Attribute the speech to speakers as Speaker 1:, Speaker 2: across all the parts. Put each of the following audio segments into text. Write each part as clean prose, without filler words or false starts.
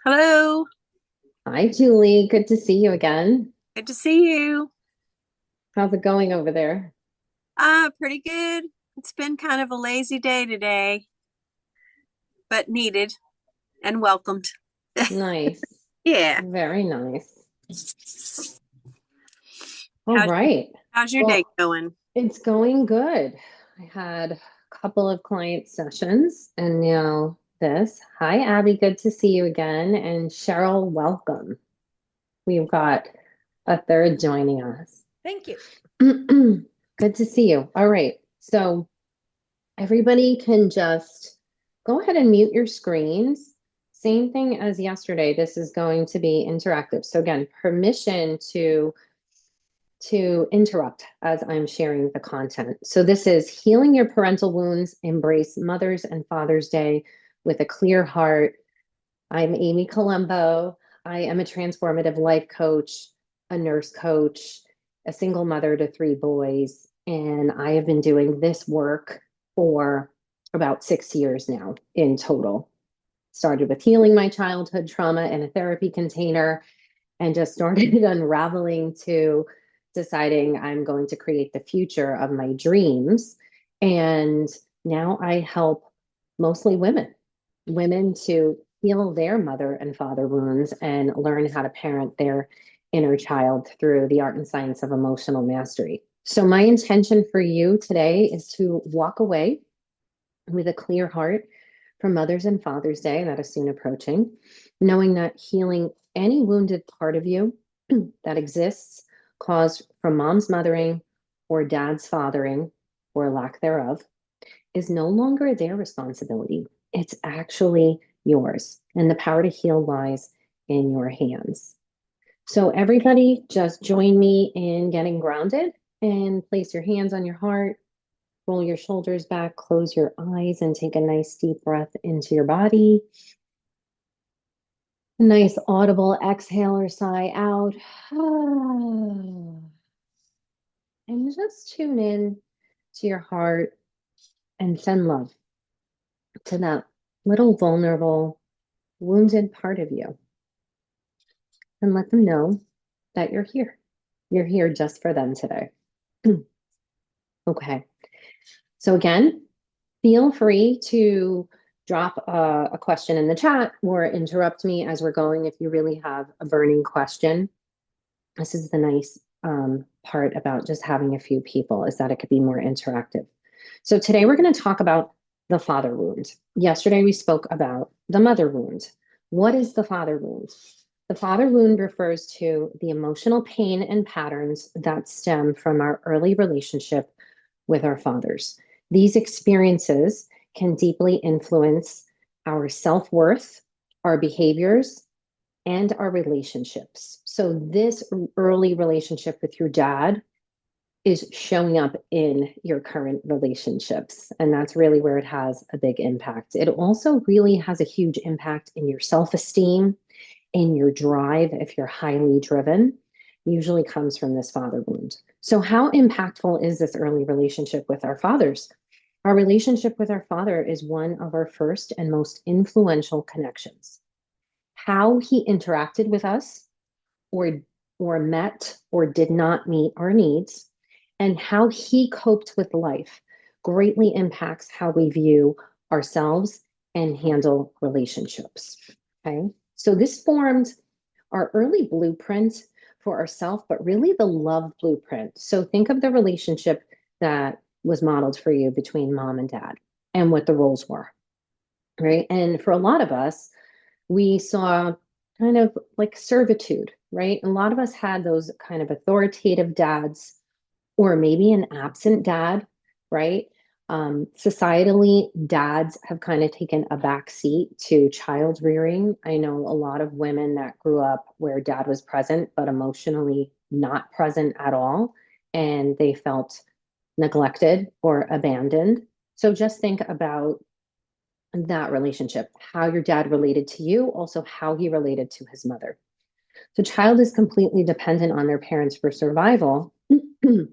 Speaker 1: Hello,
Speaker 2: Hi, Julie. Good to see you again.
Speaker 1: good to see you.
Speaker 2: How's it going over there?
Speaker 1: Pretty good. It's been kind of a lazy day today, but needed and welcomed.
Speaker 2: Nice.
Speaker 1: Yeah.
Speaker 2: Very nice. All
Speaker 1: How's your
Speaker 2: right.
Speaker 1: how's your day
Speaker 2: Well,
Speaker 1: going?
Speaker 2: it's going good. I had a couple of client sessions and now this. Hi, Abby. Good to see you again. And Cheryl, welcome. We've got a third joining us.
Speaker 3: Thank you.
Speaker 2: Good to see you. All right. So, everybody can just go ahead and mute your screens. Same thing as yesterday. This is going to be interactive. So again, permission to interrupt as I'm sharing the content. So this is healing your parental wounds, embrace Mother's and Father's Day with a clear heart. I'm Amy Colombo. I am a transformative life coach, a nurse coach, a single mother to three boys, and I have been doing this work for about 6 years now in total. Started with healing my childhood trauma in a therapy container and just started unraveling to deciding I'm going to create the future of my dreams. And now I help mostly women to heal their mother and father wounds and learn how to parent their inner child through the art and science of emotional mastery. So, my intention for you today is to walk away with a clear heart for Mother's and Father's Day that is soon approaching, knowing that healing any wounded part of you that exists caused from mom's mothering or dad's fathering or lack thereof is no longer their responsibility. It's actually yours. And the power to heal lies in your hands. So, everybody, just join me in getting grounded and place your hands on your heart. Roll your shoulders back, close your eyes, and take a nice deep breath into your body. A nice audible exhale or sigh out. And just tune in to your heart and send love to that little vulnerable, wounded part of you. And let them know that you're here. You're here just for them today. Okay. So, again, feel free to drop a question in the chat or interrupt me as we're going if you really have a burning question. This is the nice part about just having a few people is that it could be more interactive. So today we're going to talk about the father wound. Yesterday we spoke about the mother wound. What is the father wound? The father wound refers to the emotional pain and patterns that stem from our early relationship with our fathers. These experiences can deeply influence our self worth, our behaviors, and our relationships. So, this early relationship with your dad is showing up in your current relationships. And that's really where it has a big impact. It also really has a huge impact in your self esteem, in your drive, if you're highly driven, usually comes from this father wound. So, how impactful is this early relationship with our fathers? Our relationship with our father is one of our first and most influential connections. How he interacted with us or met or did not meet our needs and how he coped with life greatly impacts how we view ourselves and handle relationships. Okay. So this formed our early blueprint for ourselves, but really the love blueprint. So think of the relationship that was modeled for you between mom and dad and what the roles were. Right. And for a lot of us, we saw kind of like servitude, right? A lot of us had those kind of authoritative dads, or maybe an absent dad, right? Societally, dads have kind of taken a back seat to child rearing. I know a lot of women that grew up where dad was present, but emotionally not present at all, and they felt neglected or abandoned. So just think about that relationship, how your dad related to you, also how he related to his mother. The child is completely dependent on their parents for survival, and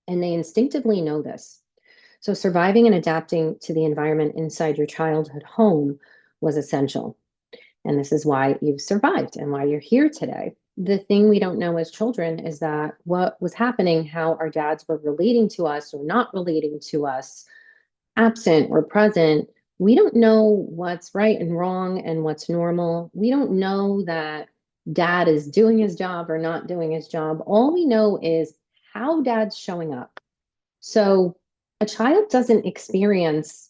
Speaker 2: they instinctively know this. So, surviving and adapting to the environment inside your childhood home was essential. And this is why you've survived and why you're here today. The thing we don't know as children is that what was happening, how our dads were relating to us or not relating to us, absent or present, we don't know what's right and wrong and what's normal. We don't know that dad is doing his job or not doing his job. All we know is how dad's showing up. So a child doesn't experience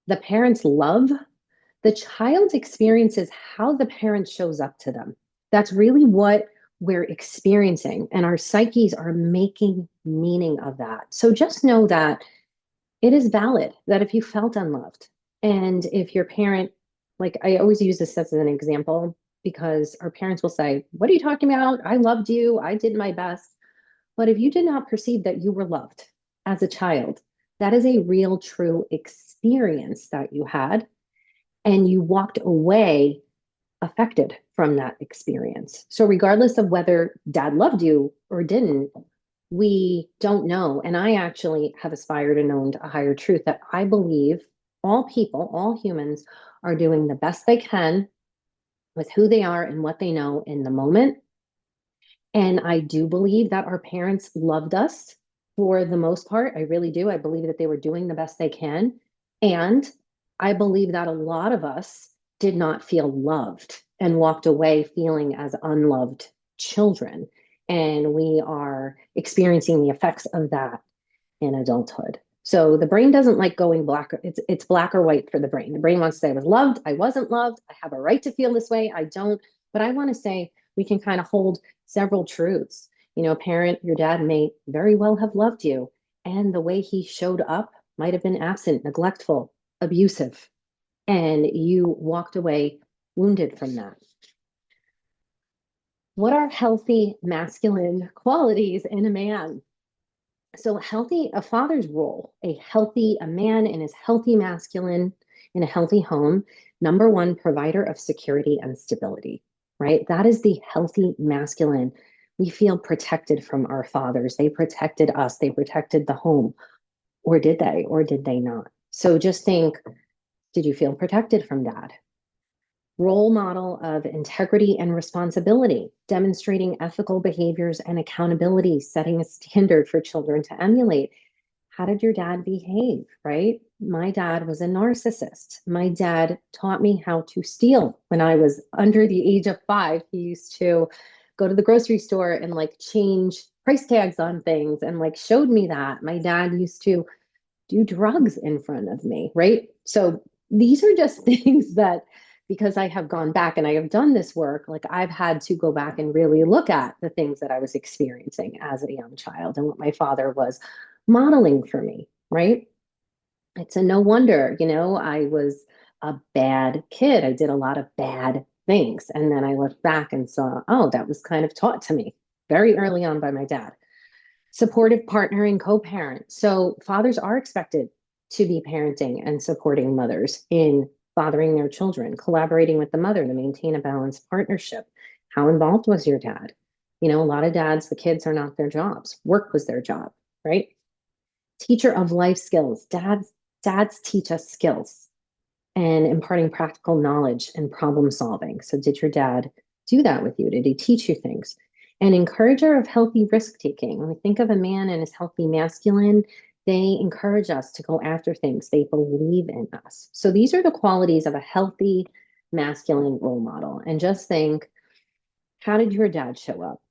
Speaker 2: the parent's love. The child experiences how the parent shows up to them. That's really what we're experiencing, and our psyches are making meaning of that. So just know that it is valid that if you felt unloved and if your parent, like I always use this as an example because our parents will say, "What are you talking about? I loved you. I did my best." But if you did not perceive that you were loved as a child, that is a real, true experience that you had, and you walked away affected from that experience. So, regardless of whether dad loved you or didn't, we don't know. And I actually have aspired and owned a higher truth that I believe all people, all humans are doing the best they can with who they are and what they know in the moment. And I do believe that our parents loved us for the most part. I really do. I believe that they were doing the best they can. And I believe that a lot of us did not feel loved and walked away feeling as unloved children. And we are experiencing the effects of that in adulthood. So the brain doesn't like going black. It's black or white for the brain. The brain wants to say I was loved, I wasn't loved, I have a right to feel this way, I don't. But I want to say we can kind of hold several truths. You know, a parent, your dad may very well have loved you, and the way he showed up might have been absent, neglectful, abusive, and you walked away wounded from that. What are healthy masculine qualities in a man? So a father's role, a man in his healthy masculine in a healthy home, number one, provider of security and stability, right? That is the healthy masculine. We feel protected from our fathers. They protected us. They protected the home. Or did they? Or did they not? So just think, did you feel protected from dad? Role model of integrity and responsibility, demonstrating ethical behaviors and accountability, setting a standard for children to emulate. How did your dad behave, right? My dad was a narcissist. My dad taught me how to steal when I was under the age of 5. He used to go to the grocery store and like change price tags on things and like showed me that. My dad used to do drugs in front of me, right? So these are just things that, because I have gone back and I have done this work, like I've had to go back and really look at the things that I was experiencing as a young child and what my father was modeling for me, right? It's a no wonder, I was a bad kid. I did a lot of bad things. And then I looked back and saw, oh, that was kind of taught to me very early on by my dad. Supportive partner and co-parent. So fathers are expected to be parenting and supporting mothers in fathering their children, collaborating with the mother to maintain a balanced partnership. How involved was your dad? A lot of dads, the kids are not their jobs. Work was their job, right? Teacher of life skills. Dads teach us skills and imparting practical knowledge and problem solving. So, did your dad do that with you? Did he teach you things? An encourager of healthy risk taking. When we think of a man and his healthy masculine, they encourage us to go after things. They believe in us. So, these are the qualities of a healthy masculine role model. And just think, how did your dad show up?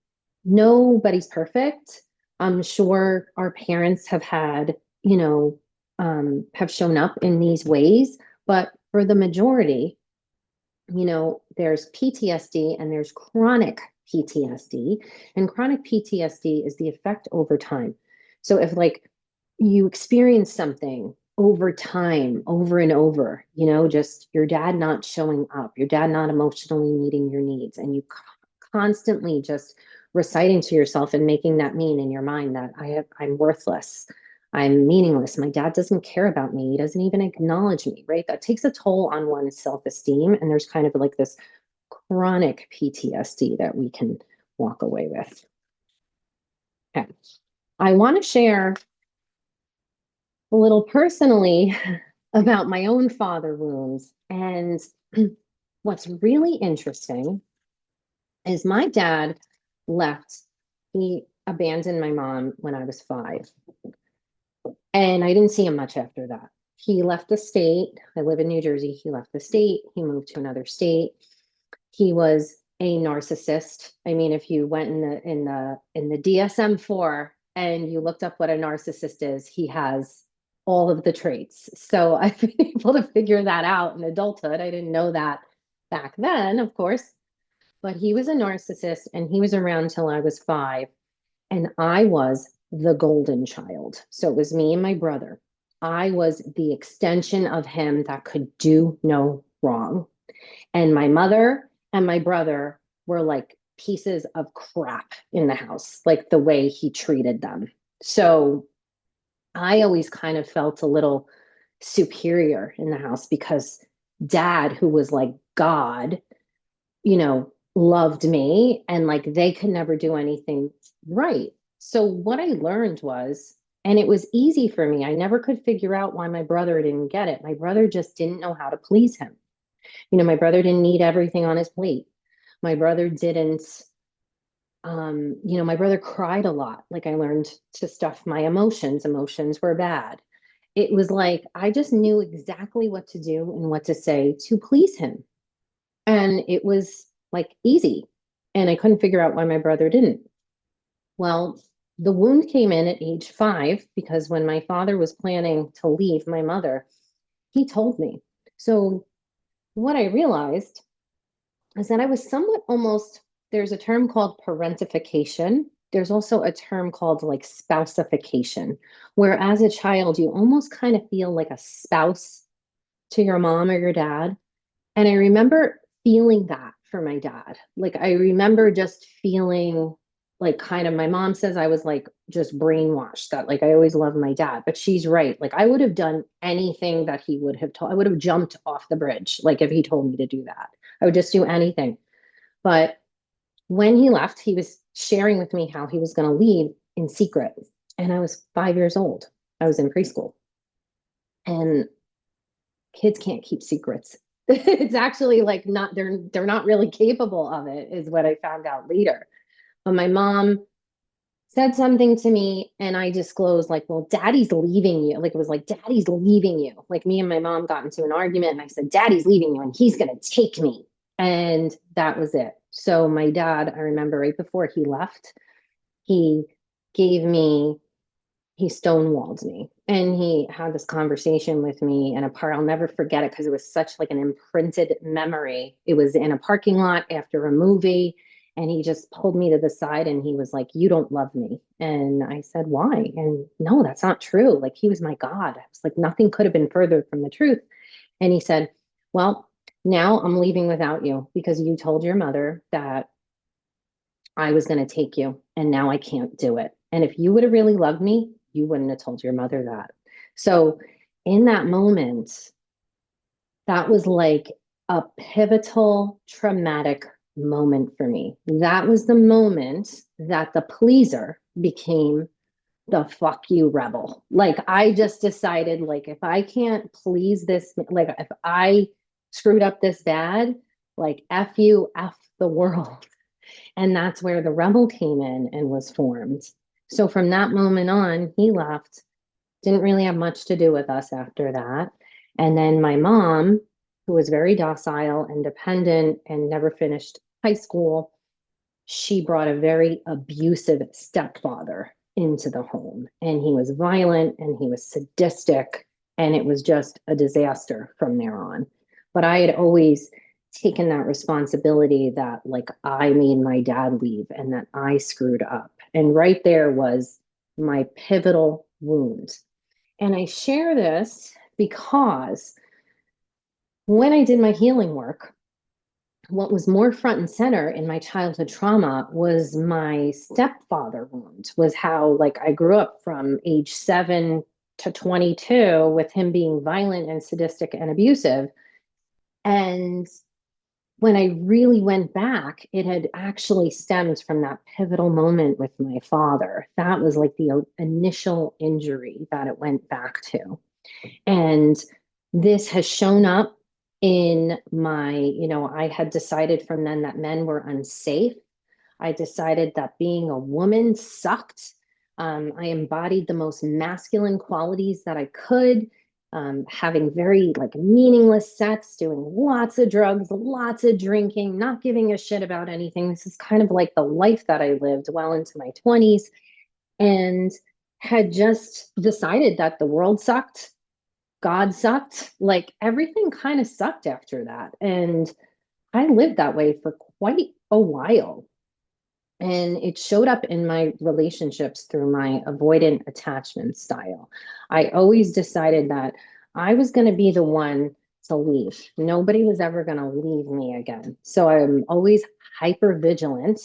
Speaker 2: Nobody's perfect. I'm sure our parents have had, have shown up in these ways, but for the majority, there's PTSD and there's chronic PTSD. And chronic PTSD is the effect over time. So if like you experience something over time, over and over, just your dad not showing up, your dad not emotionally meeting your needs, and you constantly just reciting to yourself and making that mean in your mind that I'm worthless. I'm meaningless. My dad doesn't care about me. He doesn't even acknowledge me, right? That takes a toll on one's self esteem. And there's kind of like this chronic PTSD that we can walk away with. Okay. I want to share a little personally about my own father wounds. And what's really interesting is my dad left. He abandoned my mom when I was 5. And I didn't see him much after that. He left the state. I live in New Jersey. He left the state. He moved to another state. He was a narcissist. I mean, if you went in the DSM-4 and you looked up what a narcissist is, he has all of the traits. So I've been able to figure that out in adulthood. I didn't know that back then, of course, but he was a narcissist and he was around till I was 5. And I was the golden child. So it was me and my brother. I was the extension of him that could do no wrong. And my mother and my brother were like pieces of crap in the house, like the way he treated them. So I always kind of felt a little superior in the house because dad, who was like God, loved me and like they could never do anything right. So what I learned was, and it was easy for me, I never could figure out why my brother didn't get it. My brother just didn't know how to please him. My brother didn't need everything on his plate. My brother didn't, my brother cried a lot. Like I learned to stuff my emotions. Emotions were bad. It was like I just knew exactly what to do and what to say to please him. And it was like easy. And I couldn't figure out why my brother didn't. Well, the wound came in at age 5 because when my father was planning to leave my mother, he told me. So what I realized is that I was somewhat almost, there's a term called parentification. There's also a term called like spouseification, where as a child, you almost kind of feel like a spouse to your mom or your dad. And I remember feeling that for my dad. Like I remember just feeling like kind of my mom says I was like just brainwashed that like I always loved my dad, but she's right. Like I would have done anything that he would have told. I would have jumped off the bridge like if he told me to do that. I would just do anything. But when he left, he was sharing with me how he was going to leave in secret. And I was 5 years old. I was in preschool. And kids can't keep secrets. It's actually like not they're not really capable of it, is what I found out later. But my mom said something to me and I disclosed like, well, daddy's leaving you. Like it was like daddy's leaving you. Like me and my mom got into an argument and I said, daddy's leaving you and he's gonna take me. And that was it. So my dad, I remember right before he left, he gave me he stonewalled me and he had this conversation with me in a part. I'll never forget it because it was such like an imprinted memory. It was in a parking lot after a movie and he just pulled me to the side and he was like, you don't love me. And I said, why? And no, that's not true. Like he was my God. I was like, nothing could have been further from the truth. And he said, well, now I'm leaving without you because you told your mother that I was going to take you, and now I can't do it. And if you would have really loved me, you wouldn't have told your mother that. So, in that moment, that was like a pivotal, traumatic moment for me. That was the moment that the pleaser became the fuck you rebel. Like, I just decided, like, if I can't please this, like, if I screwed up this bad, like, F you, F the world. And that's where the rebel came in and was formed. So from that moment on, he left, didn't really have much to do with us after that. And then my mom, who was very docile and dependent and never finished high school, she brought a very abusive stepfather into the home. And he was violent and he was sadistic. And it was just a disaster from there on. But I had always taken that responsibility that, like, I made my dad leave and that I screwed up. And right there was my pivotal wound. And I share this because when I did my healing work, what was more front and center in my childhood trauma was my stepfather wound, was how like I grew up from age 7 to 22 with him being violent and sadistic and abusive. And when I really went back, it had actually stemmed from that pivotal moment with my father. That was like the initial injury that it went back to. And this has shown up in my, I had decided from then that men were unsafe. I decided that being a woman sucked. I embodied the most masculine qualities that I could, having very like meaningless sex, doing lots of drugs, lots of drinking, not giving a shit about anything. This is kind of like the life that I lived well into my 20s, and had just decided that the world sucked. God sucked. Like everything kind of sucked after that. And I lived that way for quite a while. And it showed up in my relationships through my avoidant attachment style. I always decided that I was going to be the one to leave. Nobody was ever going to leave me again. So I'm always hyper vigilant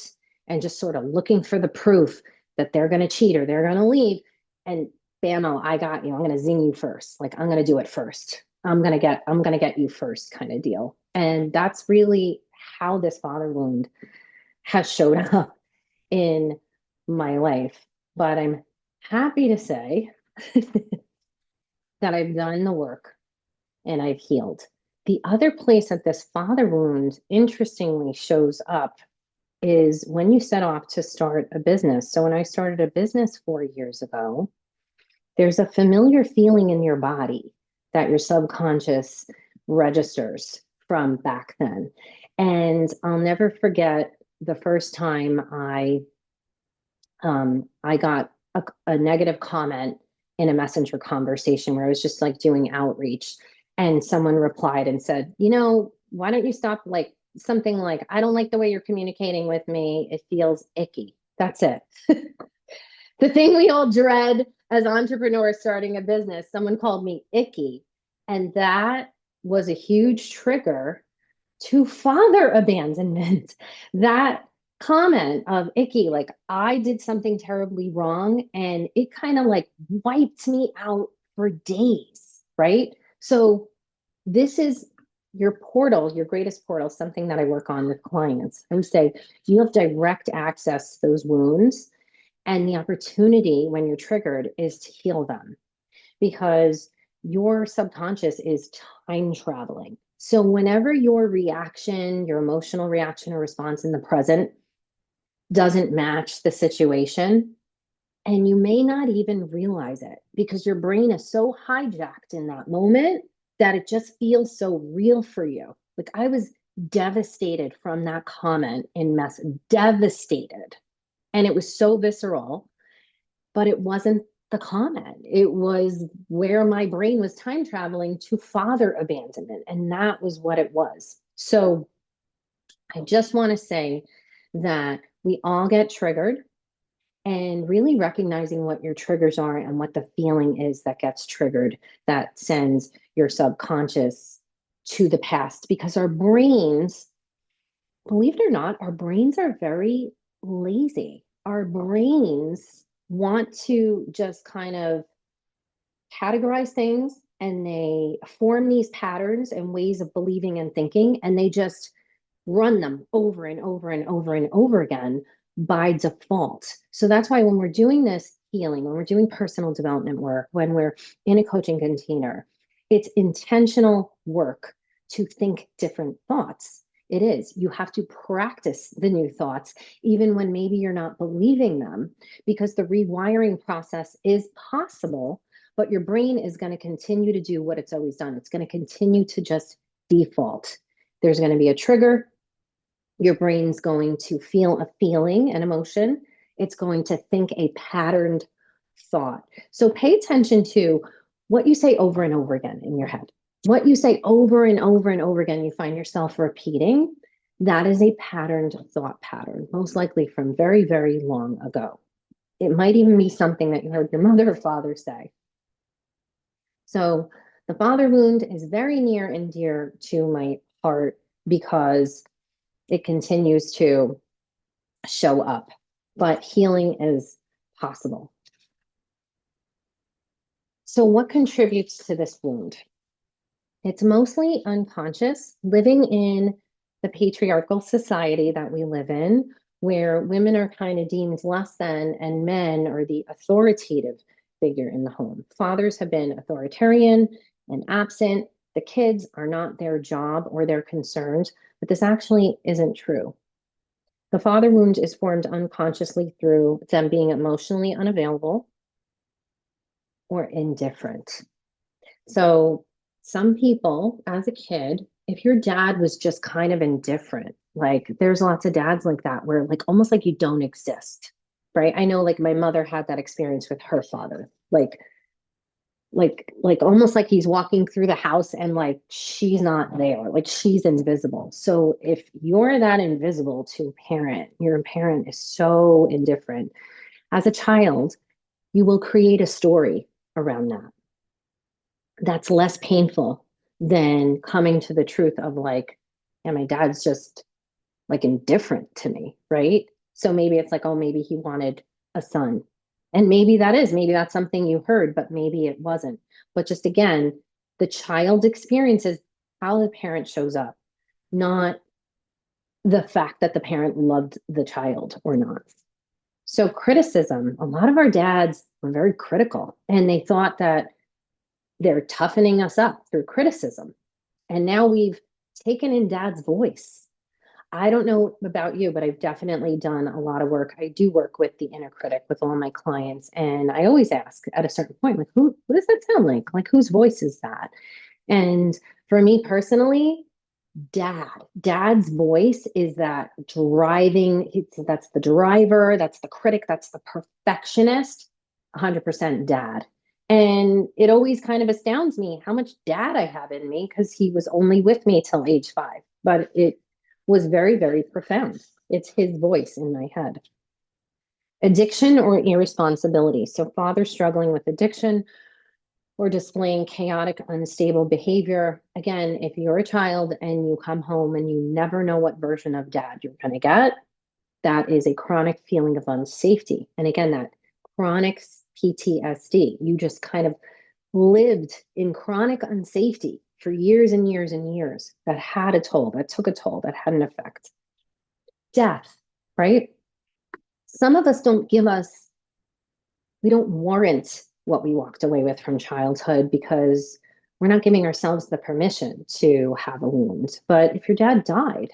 Speaker 2: and just sort of looking for the proof that they're going to cheat or they're going to leave. And bammo, I got you. I'm going to zing you first. Like I'm going to do it first. I'm going to get you first kind of deal. And that's really how this father wound has showed up in my life. But I'm happy to say that I've done the work and I've healed. The other place that this father wound interestingly shows up is when you set off to start a business. So when I started a business 4 years ago, there's a familiar feeling in your body that your subconscious registers from back then. And I'll never forget the first time I got a negative comment in a messenger conversation where I was just like doing outreach. And someone replied and said, why don't you stop like something like, I don't like the way you're communicating with me. It feels icky. That's it. The thing we all dread as entrepreneurs starting a business, someone called me icky. And that was a huge trigger to father abandonment. That comment of icky, like I did something terribly wrong and it kind of like wiped me out for days, right? So, this is your portal, your greatest portal, something that I work on with clients. I would say you have direct access to those wounds, and the opportunity when you're triggered is to heal them because your subconscious is time traveling. So, whenever your reaction, your emotional reaction or response in the present doesn't match the situation, and you may not even realize it because your brain is so hijacked in that moment that it just feels so real for you. Like I was devastated from that comment in mess, devastated. And it was so visceral, but it wasn't the comment. It was where my brain was time traveling to father abandonment. And that was what it was. So I just want to say that we all get triggered, and really recognizing what your triggers are and what the feeling is that gets triggered that sends your subconscious to the past. Because our brains, believe it or not, our brains are very lazy. Our brains want to just kind of categorize things, and they form these patterns and ways of believing and thinking, and they just run them over and over and over and over again by default. So that's why when we're doing this healing, when we're doing personal development work, when we're in a coaching container, it's intentional work to think different thoughts. It is. You have to practice the new thoughts, even when maybe you're not believing them, because the rewiring process is possible, but your brain is going to continue to do what it's always done. It's going to continue to just default. There's going to be a trigger. Your brain's going to feel a feeling, an emotion. It's going to think a patterned thought. So pay attention to what you say over and over again in your head. What you say over and over and over again, you find yourself repeating. That is a patterned thought pattern, most likely from very, very long ago. It might even be something that you heard your mother or father say. So the father wound is very near and dear to my heart because it continues to show up, but healing is possible. So, what contributes to this wound? It's mostly unconscious, living in the patriarchal society that we live in, where women are kind of deemed less than and men are the authoritative figure in the home. Fathers have been authoritarian and absent. the kids are not their job or their concerns, but this actually isn't true. The father wound is formed unconsciously through them being emotionally unavailable or indifferent. So, some people, as a kid, if your dad was just kind of indifferent, like there's lots of dads like that where like almost like you don't exist, right? I know like my mother had that experience with her father. Like almost like he's walking through the house and like she's not there, like she's invisible. So if you're that invisible to a parent, your parent is so indifferent. As a child, you will create a story around that that's less painful than coming to the truth of like, yeah, my dad's just like indifferent to me, right? So maybe it's like, oh, maybe he wanted a son. And maybe that's something you heard, but maybe it wasn't. But just again, the child experiences how the parent shows up, not the fact that the parent loved the child or not. So, criticism, a lot of our dads were very critical and they thought that they're toughening us up through criticism. And now we've taken in dad's voice. I don't know about you, but I've definitely done a lot of work. I do work with the inner critic with all my clients. And I always ask at a certain point, like, who, what does that sound like? Like, whose voice is that? And for me personally, dad's voice is that driving, that's the driver, that's the critic, that's the perfectionist, 100% dad. And it always kind of astounds me how much dad I have in me because he was only with me till age 5, but it was very, very profound. It's his voice in my head. Addiction or irresponsibility. So father struggling with addiction or displaying chaotic, unstable behavior. Again, if you're a child and you come home and you never know what version of dad you're going to get, that is a chronic feeling of unsafety. And again, that chronic PTSD, you just kind of lived in chronic unsafety for years and years and years. That had a toll, that took a toll, that had an effect. Death, right? Some of us don't give us we don't warrant what we walked away with from childhood because we're not giving ourselves the permission to have a wound. But if your dad died,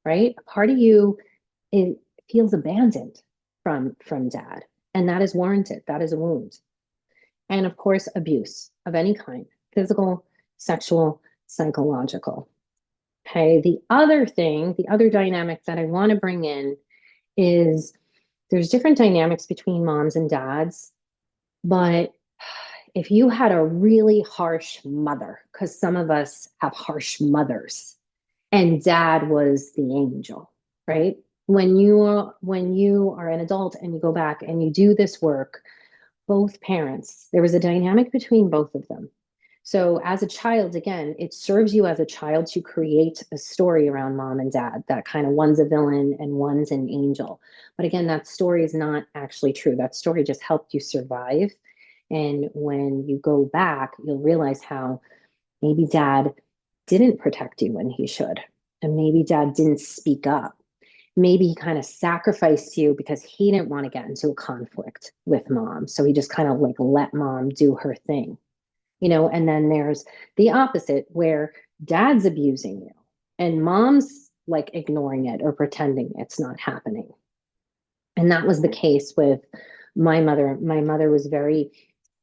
Speaker 2: right, a part of you it feels abandoned from dad, and that is warranted. That is a wound. And of course, abuse of any kind, physical, sexual, psychological. Okay. The other dynamic that I want to bring in is there's different dynamics between moms and dads. But if you had a really harsh mother, because some of us have harsh mothers, and dad was the angel, right? When you are an adult and you go back and you do this work, both parents, there was a dynamic between both of them. So as a child, again, it serves you as a child to create a story around mom and dad, that kind of one's a villain and one's an angel. But again, that story is not actually true. That story just helped you survive. And when you go back, you'll realize how maybe dad didn't protect you when he should. And maybe dad didn't speak up. Maybe he kind of sacrificed you because he didn't want to get into a conflict with mom. So he just kind of like let mom do her thing, and then there's the opposite where dad's abusing you and mom's like ignoring it or pretending it's not happening. And that was the case with my mother. My mother was very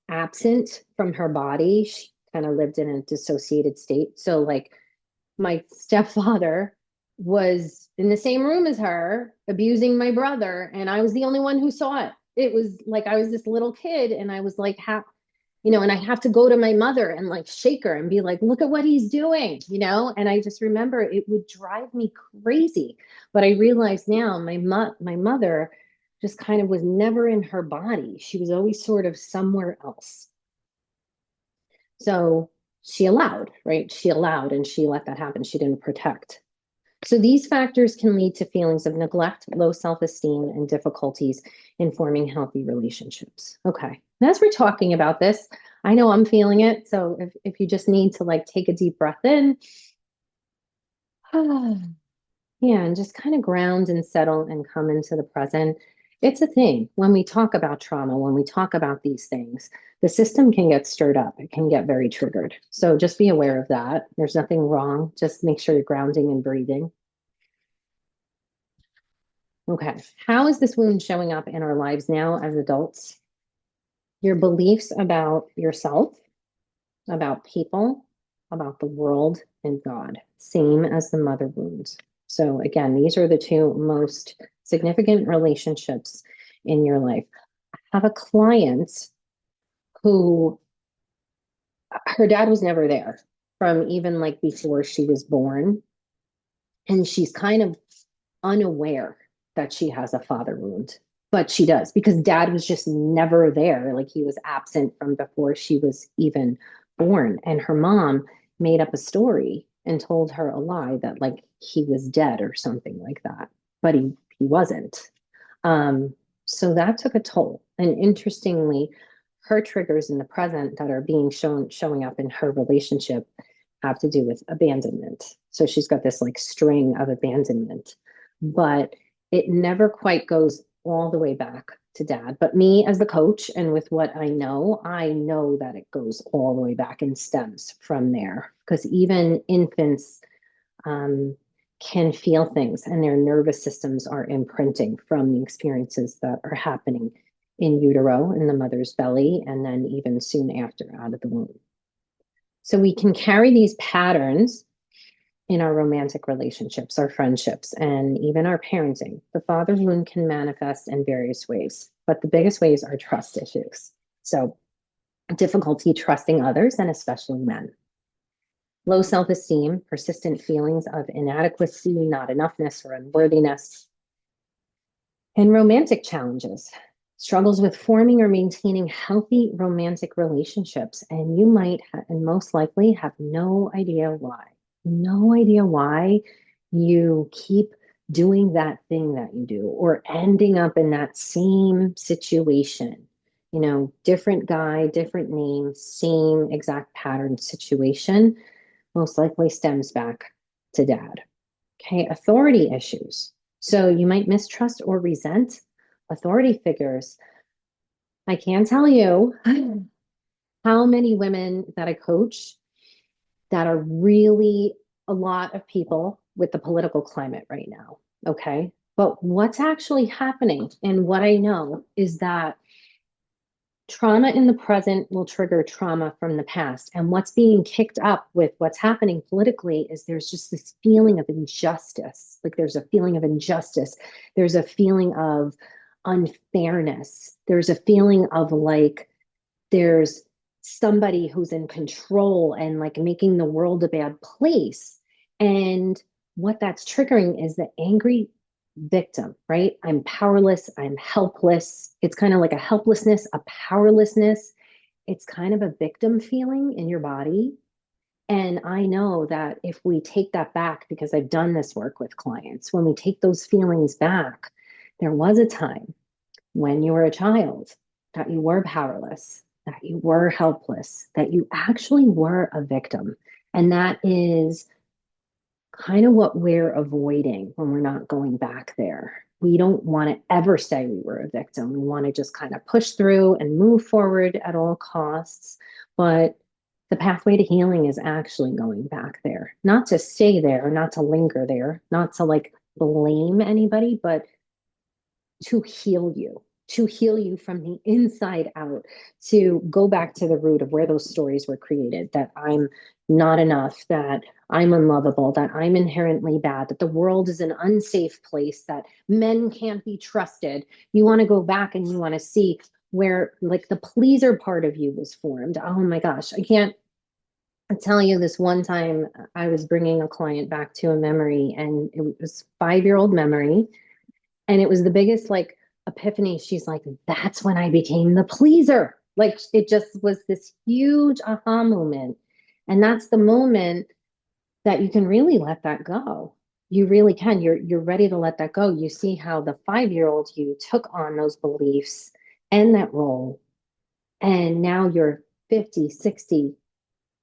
Speaker 2: absent from her body. She kind of lived in a dissociated state. So, like, my stepfather was in the same room as her, abusing my brother, and I was the only one who saw it. It was like I was this little kid, and I was like, and I'd have to go to my mother and like shake her and be like, look at what he's doing. And I just remember it would drive me crazy. But I realize now my mother just kind of was never in her body. She was always sort of somewhere else. So she allowed, right? She allowed and she let that happen. She didn't protect. So these factors can lead to feelings of neglect, low self-esteem, and difficulties in forming healthy relationships. Okay. And as we're talking about this, I know I'm feeling it. So if you just need to like take a deep breath in, yeah, and just kind of ground and settle and come into the present. It's a thing. When we talk about trauma, when we talk about these things, the system can get stirred up. It can get very triggered. So just be aware of that. There's nothing wrong. Just make sure you're grounding and breathing. Okay. How is this wound showing up in our lives now as adults? Your beliefs about yourself, about people, about the world, and God, same as the mother wounds. So, again, these are the two most significant relationships in your life. I have a client who her dad was never there from even like before she was born. And she's kind of unaware that she has a father wound, but she does because dad was just never there. Like he was absent from before she was even born. And her mom made up a story and told her a lie that like he was dead or something like that, but he wasn't. Um, so that took a toll. And interestingly, her triggers in the present that are being showing up in her relationship have to do with abandonment. So she's got this like string of abandonment, but it never quite goes all the way back to dad. But me as the coach and with what I know that it goes all the way back and stems from there because even infants um, can feel things and their nervous systems are imprinting from the experiences that are happening in utero, in the mother's belly, and then even soon after out of the womb. So we can carry these patterns in our romantic relationships, our friendships, and even our parenting. The father's wound can manifest in various ways, but the biggest ways are trust issues. So difficulty trusting others and especially men. Low self esteem, persistent feelings of inadequacy, not enoughness, or unworthiness, and romantic challenges, struggles with forming or maintaining healthy romantic relationships. And you might, and most likely, have no idea why. No idea why you keep doing that thing that you do or ending up in that same situation. You know, different guy, different name, same exact pattern situation most likely stems back to dad. Okay, authority issues. So you might mistrust or resent authority figures. I can tell you how many women that I coach that are really a lot of people with the political climate right now. Okay. But what's actually happening, and what I know is that trauma in the present will trigger trauma from the past. And what's being kicked up with what's happening politically is there's just this feeling of injustice. Like there's a feeling of injustice. There's a feeling of unfairness. There's a feeling of like there's somebody who's in control and like making the world a bad place. And what that's triggering is the angry victim, right? I'm powerless, I'm helpless. It's kind of like a helplessness, a powerlessness. It's kind of a victim feeling in your body. And I know that if we take that back, because I've done this work with clients, when we take those feelings back, there was a time when you were a child that you were powerless, that you were helpless, that you actually were a victim. And that is kind of what we're avoiding when we're not going back there. We don't want to ever say we were a victim. We want to just kind of push through and move forward at all costs. But the pathway to healing is actually going back there, not to stay there, not to linger there, not to like blame anybody, but to heal you from the inside out, to go back to the root of where those stories were created, that I'm not enough, that I'm unlovable, that I'm inherently bad, that the world is an unsafe place, that men can't be trusted. You want to go back and you want to see where like the pleaser part of you was formed. Oh my gosh, I can't tell you this one time I was bringing a client back to a memory and it was 5-year-old memory and it was the biggest like epiphany. She's like, that's when I became the pleaser. Like it just was this huge aha moment. And that's the moment that you can really let that go. You really can. You're ready to let that go. You see how the 5-year-old you took on those beliefs and that role. And now you're 50, 60,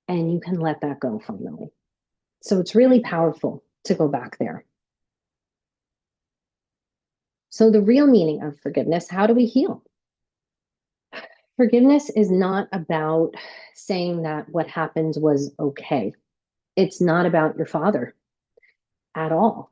Speaker 2: and you can let that go finally. So it's really powerful to go back there. So, the real meaning of forgiveness, how do we heal? Forgiveness is not about saying that what happened was okay. It's not about your father at all.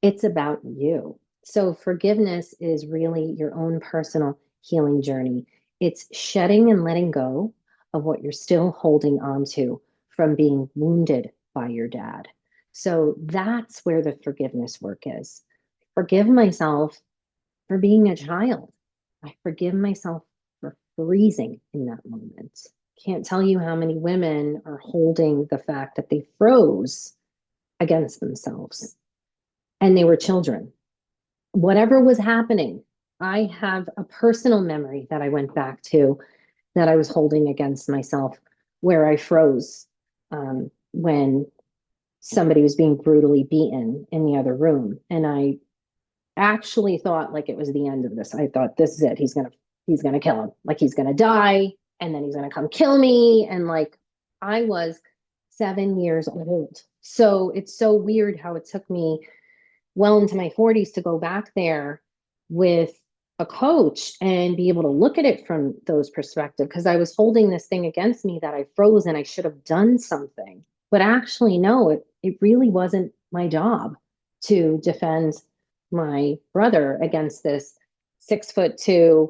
Speaker 2: It's about you. So, forgiveness is really your own personal healing journey. It's shedding and letting go of what you're still holding on to from being wounded by your dad. So, that's where the forgiveness work is. Forgive myself for being a child. I forgive myself for freezing in that moment. Can't tell you how many women are holding the fact that they froze against themselves and they were children. Whatever was happening, I have a personal memory that I went back to that I was holding against myself where I froze when somebody was being brutally beaten in the other room. And I actually thought like it was the end of this. I thought this is it. He's gonna kill him. Like he's gonna die and then he's gonna come kill me. And like I was 7 years old. So it's so weird how it took me well into my 40s to go back there with a coach and be able to look at it from those perspectives because I was holding this thing against me that I froze and I should have done something. But actually, no, it really wasn't my job to defend my brother against this 6'2"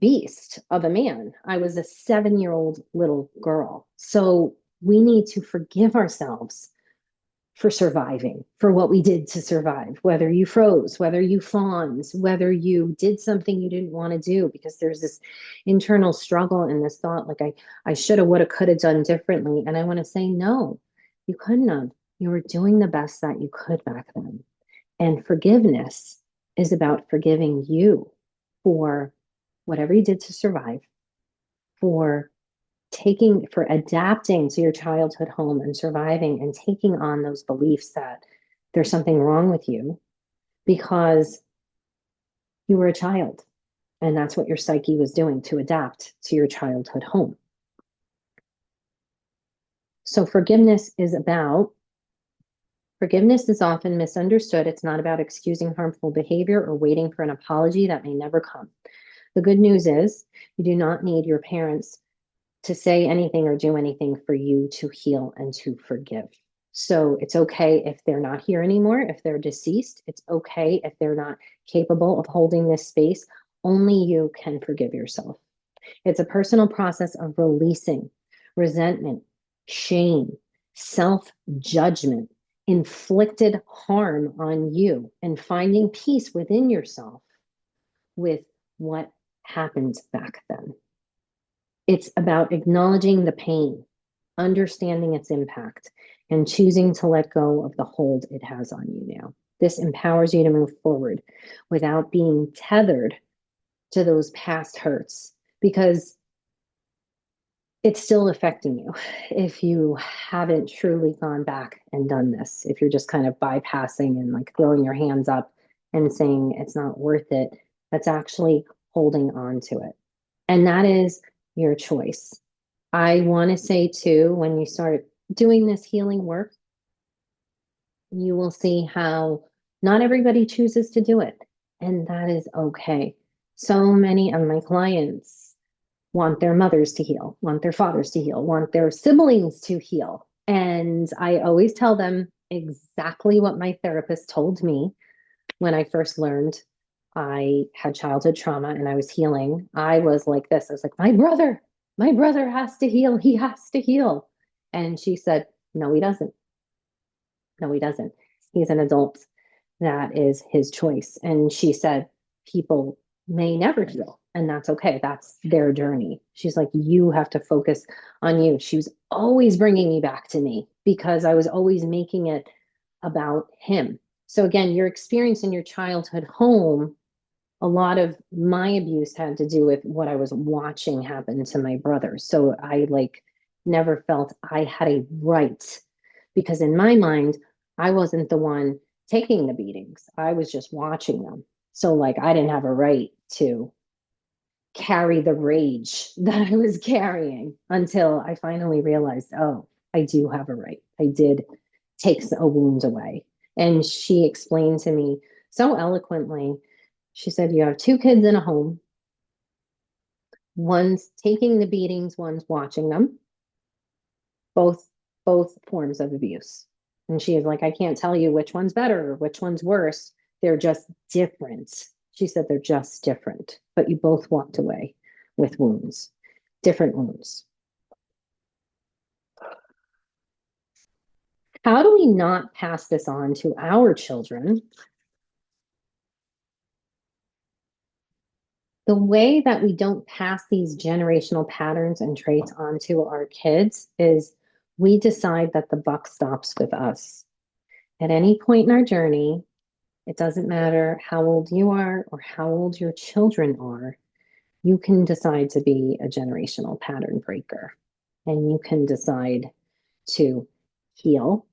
Speaker 2: beast of a man. I was a 7-year-old little girl. So we need to forgive ourselves for surviving, for what we did to survive, whether you froze, whether you fawned, whether you did something you didn't want to do, because there's this internal struggle and this thought like I should have, would have, could have done differently. And I want to say, no, you couldn't have. You were doing the best that you could back then. And forgiveness is about forgiving you for whatever you did to survive, for for adapting to your childhood home and surviving and taking on those beliefs that there's something wrong with you because you were a child and that's what your psyche was doing to adapt to your childhood home. So forgiveness is often misunderstood. It's not about excusing harmful behavior or waiting for an apology that may never come. The good news is you do not need your parents to say anything or do anything for you to heal and to forgive. So it's okay if they're not here anymore, if they're deceased. It's okay if they're not capable of holding this space. Only you can forgive yourself. It's a personal process of releasing resentment, shame, self judgment, inflicted harm on you, and finding peace within yourself with what happened back then. It's about acknowledging the pain, understanding its impact, and choosing to let go of the hold it has on you now. This empowers you to move forward without being tethered to those past hurts because it's still affecting you if you haven't truly gone back and done this. If you're just kind of bypassing and like throwing your hands up and saying it's not worth it, that's actually holding on to it. And that is your choice. I want to say too, when you start doing this healing work, you will see how not everybody chooses to do it. And that is okay. So many of my clients want their mothers to heal, want their fathers to heal, want their siblings to heal. And I always tell them exactly what my therapist told me when I first learned I had childhood trauma and I was healing. I was like this. I was like, my brother has to heal. He has to heal. And she said, no, he doesn't. No, he doesn't. He's an adult. That is his choice. And she said, people may never heal, and that's okay. That's their journey. She's like, you have to focus on you. She was always bringing me back to me because I was always making it about him. So, again, your experience in your childhood home, a lot of my abuse had to do with what I was watching happen to my brother. So I like never felt I had a right because in my mind, I wasn't the one taking the beatings. I was just watching them. So like I didn't have a right to carry the rage that I was carrying until I finally realized, oh, I do have a right. I did take a wound away. And she explained to me so eloquently She said, you have two kids in a home. One's taking the beatings, one's watching them. Both both forms of abuse. And she is like, I can't tell you which one's better or which one's worse. They're just different. She said they're just different, but you both walked away with wounds, different wounds. How do we not pass this on to our children? The way that we don't pass these generational patterns and traits onto our kids is we decide that the buck stops with us. At any point in our journey, it doesn't matter how old you are or how old your children are, you can decide to be a generational pattern breaker. And you can decide to heal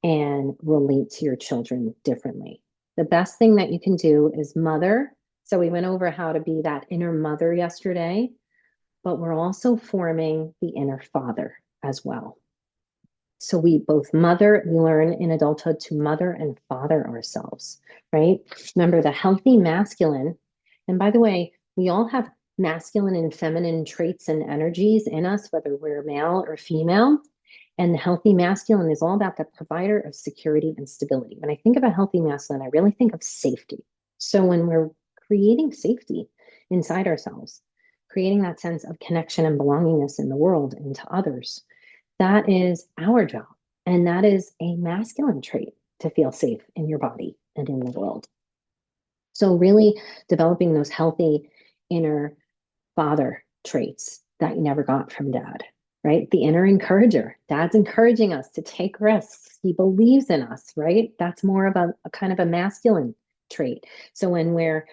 Speaker 2: and relate to your children differently. The best thing that you can do is mother. So we went over how to be that inner mother yesterday, but we're also forming the inner father as well. So we both mother, we learn in adulthood to mother and father ourselves, right? Remember the healthy masculine. And by the way, we all have masculine and feminine traits and energies in us, whether we're male or female. And the healthy masculine is all about the provider of security and stability. When I think of a healthy masculine, I really think of safety. So when we're creating safety inside ourselves, creating that sense of connection and belongingness in the world and to others, that is our job. And that is a masculine trait to feel safe in your body and in the world. So, really developing those healthy inner father traits that you never got from dad, right? The inner encourager. Dad's encouraging us to take risks. He believes in us, right? That's more of a kind of a masculine trait. So when we're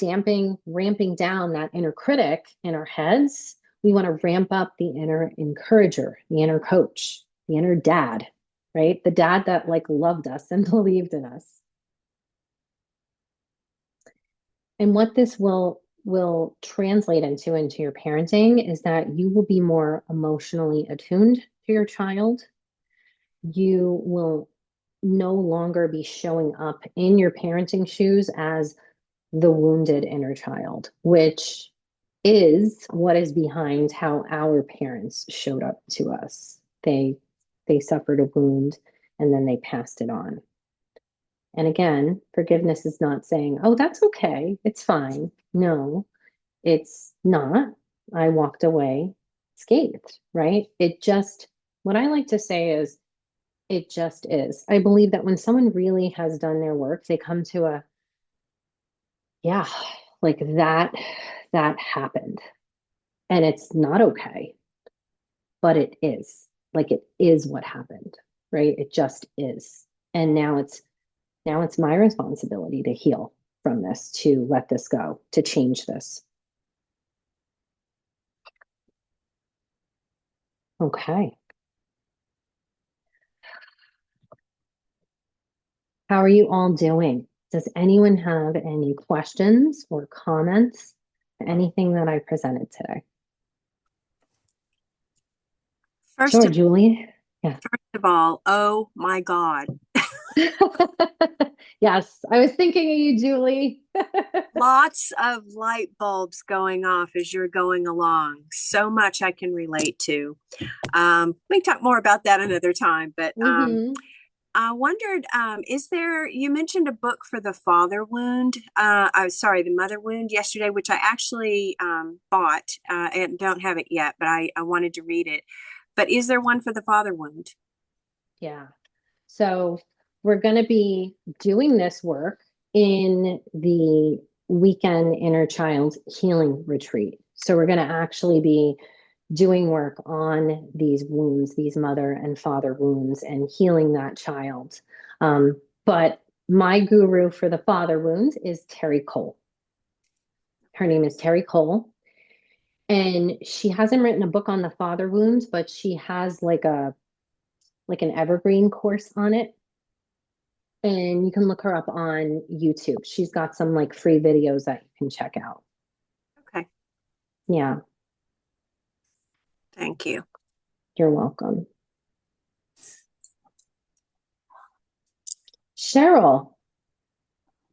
Speaker 2: ramping down that inner critic in our heads, we want to ramp up the inner encourager, the inner coach, the inner dad, right? The dad that like loved us and believed in us. And what this will translate into your parenting is that you will be more emotionally attuned to your child. You will no longer be showing up in your parenting shoes as the wounded inner child, which is what is behind how our parents showed up to us. They suffered a wound and then they passed it on. And again, forgiveness is not saying, "Oh, that's okay. It's fine." No, it's not. I walked away scathed, right? It just what I like to say is it just is. I believe that when someone really has done their work, they come to a yeah, like that happened. And it's not okay, but it is. Like it is what happened, right? It just is. And now it's my responsibility to heal from this, to let this go, to change this. Okay. How are you all doing? Does anyone have any questions or comments? Anything that I presented today?
Speaker 1: First
Speaker 2: Sure,
Speaker 1: of,
Speaker 2: Julie. Yeah.
Speaker 1: first of all, oh my God.
Speaker 2: Yes, I was thinking of you, Julie.
Speaker 1: Lots of light bulbs going off as you're going along. So much I can relate to. We can talk more about that another time, but
Speaker 2: Hmm.
Speaker 1: I wondered, you mentioned a book for the father wound, I'm sorry, the mother wound yesterday, which I actually bought and don't have it yet, but I wanted to read it. But is there one for the father wound?
Speaker 2: Yeah. So we're going to be doing this work in the weekend inner child healing retreat. So we're going to actually be doing work on these wounds, these mother and father wounds, and healing that child. But my guru for the father wounds is Terry Cole. Her name is Terry Cole. And she hasn't written a book on the father wounds, but she has like an evergreen course on it, and you can look her up on YouTube. She's got some like free videos that you can check out.
Speaker 1: Okay,
Speaker 2: Yeah,
Speaker 1: thank you.
Speaker 2: you're welcome. Cheryl,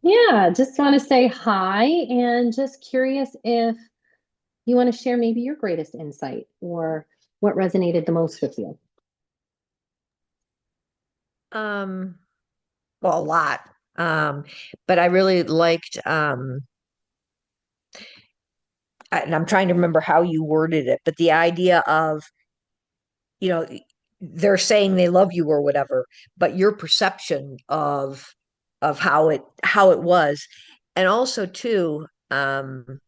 Speaker 2: Yeah, just want to say hi and just curious if you want to share maybe your greatest insight or what resonated the most with you.
Speaker 3: Um, well, a lot. Um, but I really liked, and I'm trying to remember how you worded it, but the idea of, you know, they're saying they love you or whatever, but your perception of how it was. And also too, you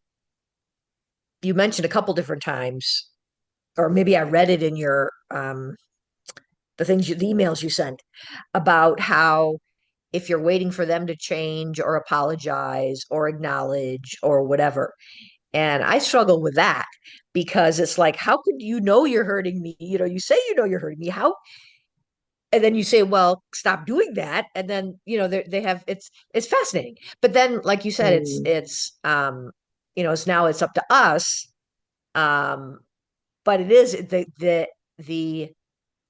Speaker 3: mentioned a couple different times, or maybe I read it in your the emails you sent about how if you're waiting for them to change or apologize or acknowledge or whatever. And I struggle with that because it's like, how could you know you're hurting me? You say you know you're hurting me. How? And then you say, well, stop doing that. And then, they have it's fascinating. But then, like you said,
Speaker 2: Mm,
Speaker 3: it's now it's up to us. Um, but it is the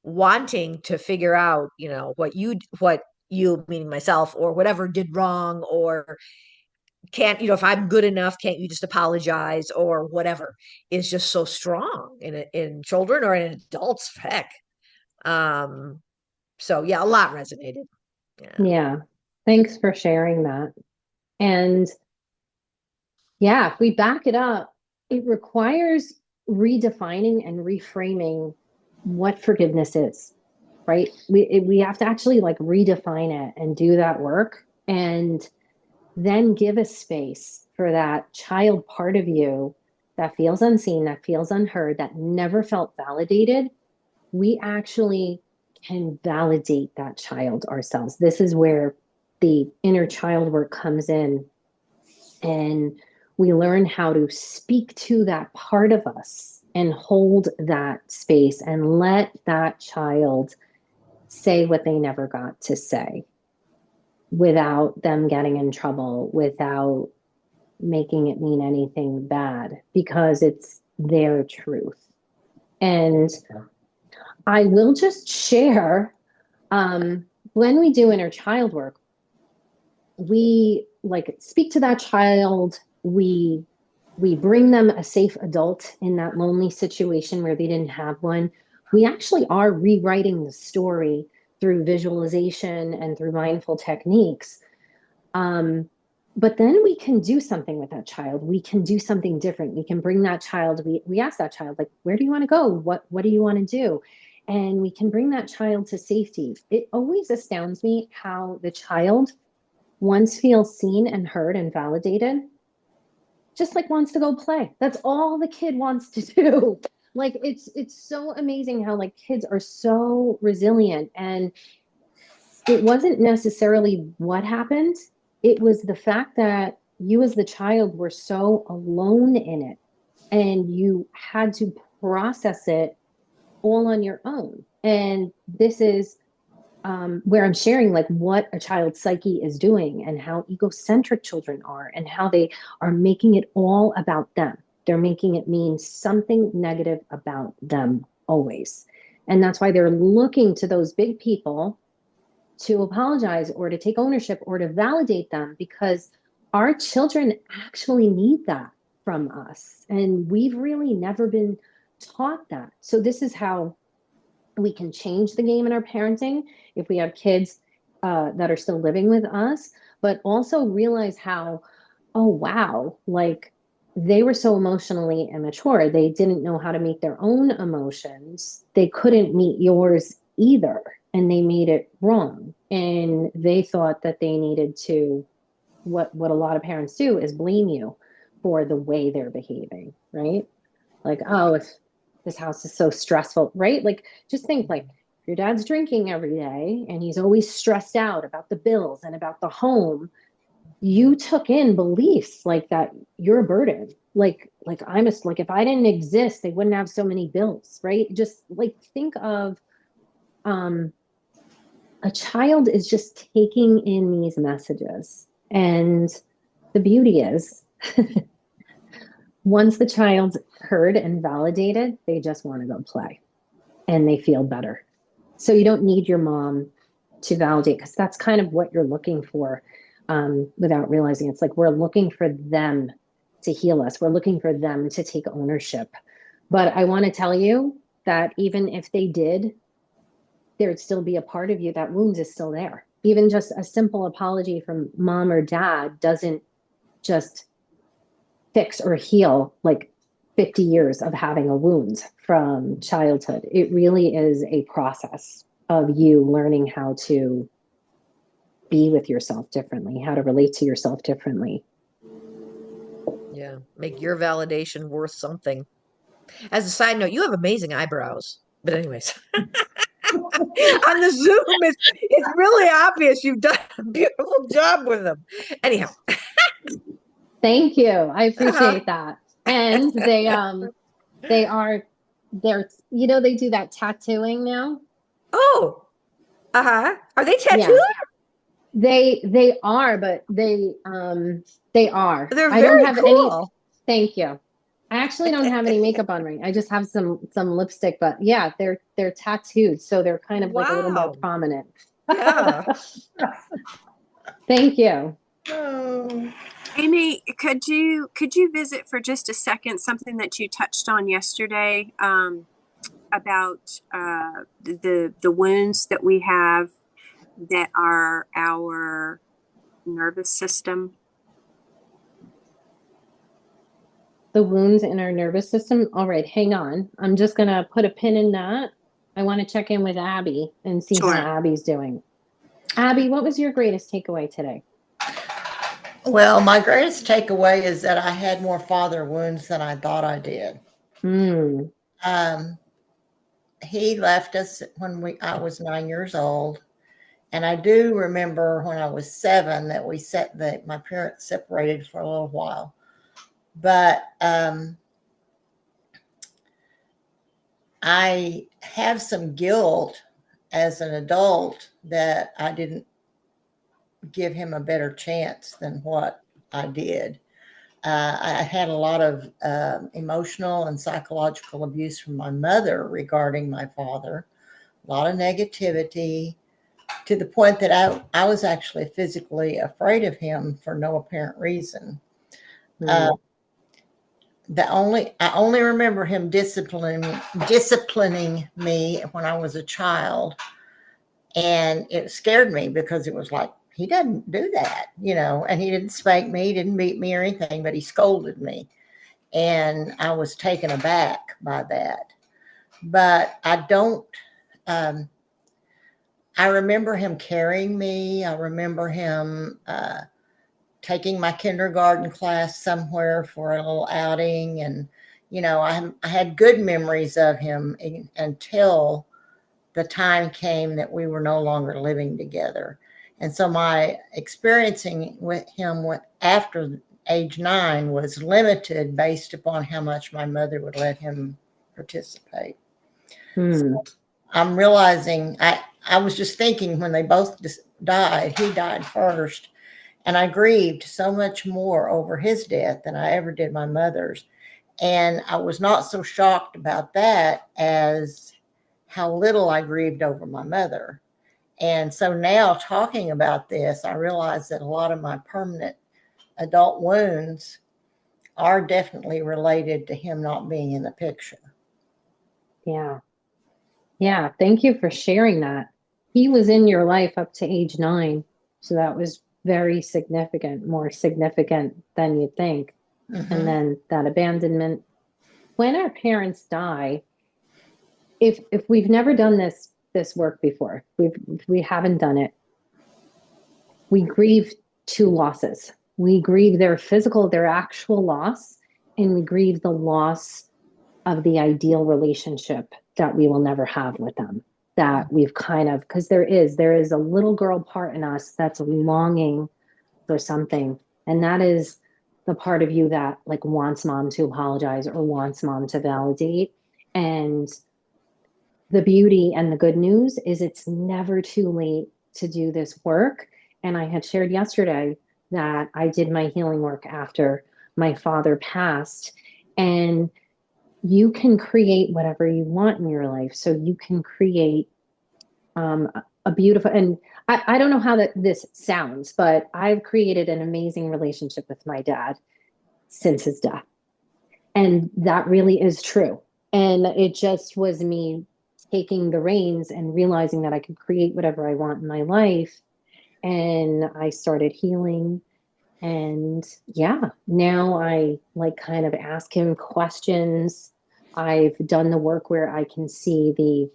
Speaker 3: wanting to figure out, what you, meaning myself or whatever, did wrong, or can't, if I'm good enough, can't you just apologize or whatever, is just so strong in children or in adults. Heck. Um, so yeah, a lot resonated. Yeah.
Speaker 2: yeah. Thanks for sharing that. And yeah, if we back it up, it requires redefining and reframing what forgiveness is, right? We have to actually like redefine it and do that work and then give a space for that child part of you that feels unseen, that feels unheard, that never felt validated. We actually can validate that child ourselves. This is where the inner child work comes in, and we learn how to speak to that part of us and hold that space and let that child say what they never got to say without them getting in trouble, without making it mean anything bad, because it's their truth. And I will just share, when we do inner child work, we like speak to that child. We bring them a safe adult in that lonely situation where they didn't have one. We actually are rewriting the story through visualization and through mindful techniques. Um, but then we can do something with that child. We can do something different. We can bring that child, we ask that child, like, where do you want to go? What do you want to do? And we can bring that child to safety. It always astounds me how the child, once feels seen and heard and validated, just like wants to go play. That's all the kid wants to do. Like it's so amazing how like kids are so resilient, and it wasn't necessarily what happened. It was the fact that you as the child were so alone in it and you had to process it all on your own. And this is where I'm sharing like what a child's psyche is doing and how egocentric children are and how they are making it all about them. They're making it mean something negative about them always. And that's why they're looking to those big people to apologize or to take ownership or to validate them, because our children actually need that from us. And we've really never been taught that. So, this is how we can change the game in our parenting if we have kids that are still living with us, but also realize how, oh, wow, like they were so emotionally immature. They didn't know how to meet their own emotions. They couldn't meet yours either. And they made it wrong. And they thought that they needed to, what a lot of parents do is blame you for the way they're behaving, right? Like, oh, if this house is so stressful, right? Like, just think like your dad's drinking every day and he's always stressed out about the bills and about the home. You took in beliefs like that you're a burden. Like like if I didn't exist, they wouldn't have so many bills, right? Just like think of um a child is just taking in these messages. And the beauty is once the child's heard and validated, they just want to go play and they feel better. So you don't need your mom to validate, because that's kind of what you're looking for. without realizing. It's like we're looking for them to heal us. We're looking for them to take ownership. But I want to tell you that even if they did, there'd still be a part of you that wound is still there. Even just a simple apology from mom or dad doesn't just fix or heal like 50 years of having a wound from childhood. It really is a process of you learning how to be with yourself differently, how to relate to yourself differently.
Speaker 3: Yeah, make your validation worth something. As a side note, you have amazing eyebrows. But anyways, on the Zoom, it's really obvious you've done a beautiful job with them. Anyhow,
Speaker 2: Thank you. I
Speaker 3: uh-huh.
Speaker 2: appreciate that. And they are they're they do that tattooing now.
Speaker 3: Oh, uh-huh. Are they tattooed?
Speaker 2: Yeah. They are, but they are.
Speaker 3: They're
Speaker 2: I don't
Speaker 3: very
Speaker 2: have any.
Speaker 3: cool.
Speaker 2: Thank you. I actually don't have any makeup on right. I just have some lipstick, but yeah, they're tattooed, so they're kind of like a little more
Speaker 3: Wow.
Speaker 2: prominent.
Speaker 3: Yeah.
Speaker 2: Thank you.
Speaker 3: Oh.
Speaker 1: Amy, could you visit for just a second something that you touched on yesterday, about the wounds that we have that are our nervous system?
Speaker 2: The wounds in our nervous system. All right, hang on. I'm just gonna put a pin in that. I want to check in with Abby and see how
Speaker 1: Sure.
Speaker 2: Abby's doing. Abby, what was your greatest takeaway today?
Speaker 4: Well, my greatest takeaway is that I had more father wounds than I thought I did.
Speaker 2: Hmm.
Speaker 4: Um, he left us when I was 9 years old, and I do remember when I was seven that my parents separated for a little while. But I have some guilt as an adult that I didn't give him a better chance than what I did. I had a lot of emotional and psychological abuse from my mother regarding my father, a lot of negativity to the point that I was actually physically afraid of him for no apparent reason. Uh,
Speaker 2: Hmm.
Speaker 4: I only remember him disciplining me when I was a child, and it scared me because it was like he doesn't do that. And he didn't spank me, he didn't beat me or anything, but he scolded me. And I was taken aback by that. But I don't. Um, I remember him carrying me. I remember him taking my kindergarten class somewhere for a little outing, and I had good memories of him until the time came that we were no longer living together. And so my experiencing with him after age 9 was limited based upon how much my mother would let him participate. So
Speaker 2: Hmm.
Speaker 4: I'm realizing I was just thinking when they both died, he died first, and I grieved so much more over his death than I ever did my mother's. And I was not so shocked about that as how little I grieved over my mother. And so now talking about this, I realize that a lot of my permanent adult wounds are definitely related to him not being in the picture.
Speaker 2: Yeah. Yeah. Thank you for sharing that. He was in your life up to age 9. So that was very significant, more significant than you think. And
Speaker 4: Mm-hmm.
Speaker 2: then that abandonment. When our parents die, if we've never done this work before, we haven't done it, we grieve two losses. We grieve their actual loss, and we grieve the loss of the ideal relationship that we will never have with them. That we've kind of, because there is a little girl part in us that's longing for something. And that is the part of you that like wants mom to apologize or wants mom to validate. And the beauty and the good news is it's never too late to do this work. And I had shared yesterday that I did my healing work after my father passed. And you can create whatever you want in your life. So you can create a beautiful, and I don't know how this sounds, but I've created an amazing relationship with my dad since his death. And that really is true. And it just was me taking the reins and realizing that I could create whatever I want in my life. And I started healing. And yeah, now I like kind of ask him questions. I've done the work where I can see the,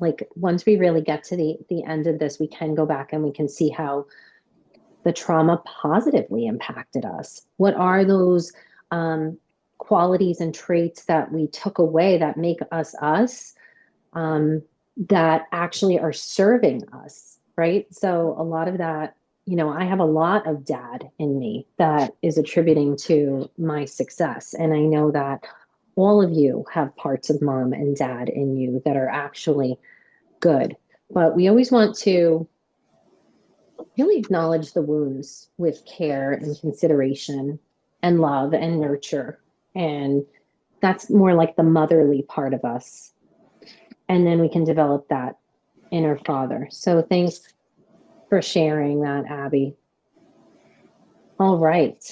Speaker 2: like, once we really get to the end of this, we can go back and we can see how the trauma positively impacted us. What are those qualities and traits that we took away that make us us, that actually are serving us, right? So a lot of that, you know, I have a lot of dad in me that is attributing to my success. And I know that all of you have parts of mom and dad in you that are actually good. But we always want to really acknowledge the wounds with care and consideration and love and nurture. And that's more like the motherly part of us. And then we can develop that inner father. So thanks for sharing that, Abby. All right.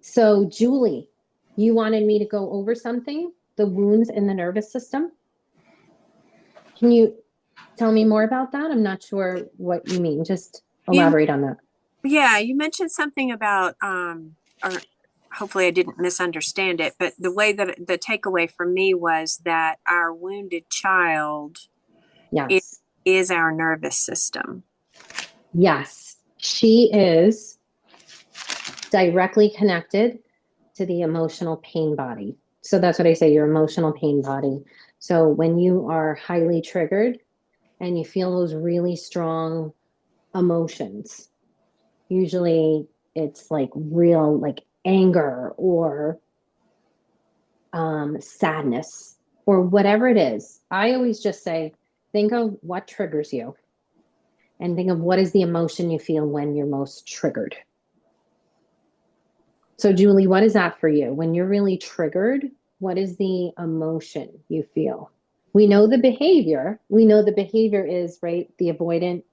Speaker 2: So, Julie, you wanted me to go over something, the wounds in the nervous system. Can you tell me more about that? I'm not sure what you mean. Just elaborate on that.
Speaker 1: Yeah, you mentioned something about, or hopefully I didn't misunderstand it, but the way that the takeaway for me was that our wounded child
Speaker 2: Yes.
Speaker 1: is our nervous system.
Speaker 2: Yes. She is directly connected to the emotional pain body. So that's what I say, your emotional pain body. So when you are highly triggered and you feel those really strong emotions, usually it's like real, like anger or sadness or whatever it is. I always just say, think of what triggers you and think of what is the emotion you feel when you're most triggered. So, Julie, what is that for you? When you're really triggered, what is the emotion you feel? We know the behavior. We know the behavior is, right, the avoidant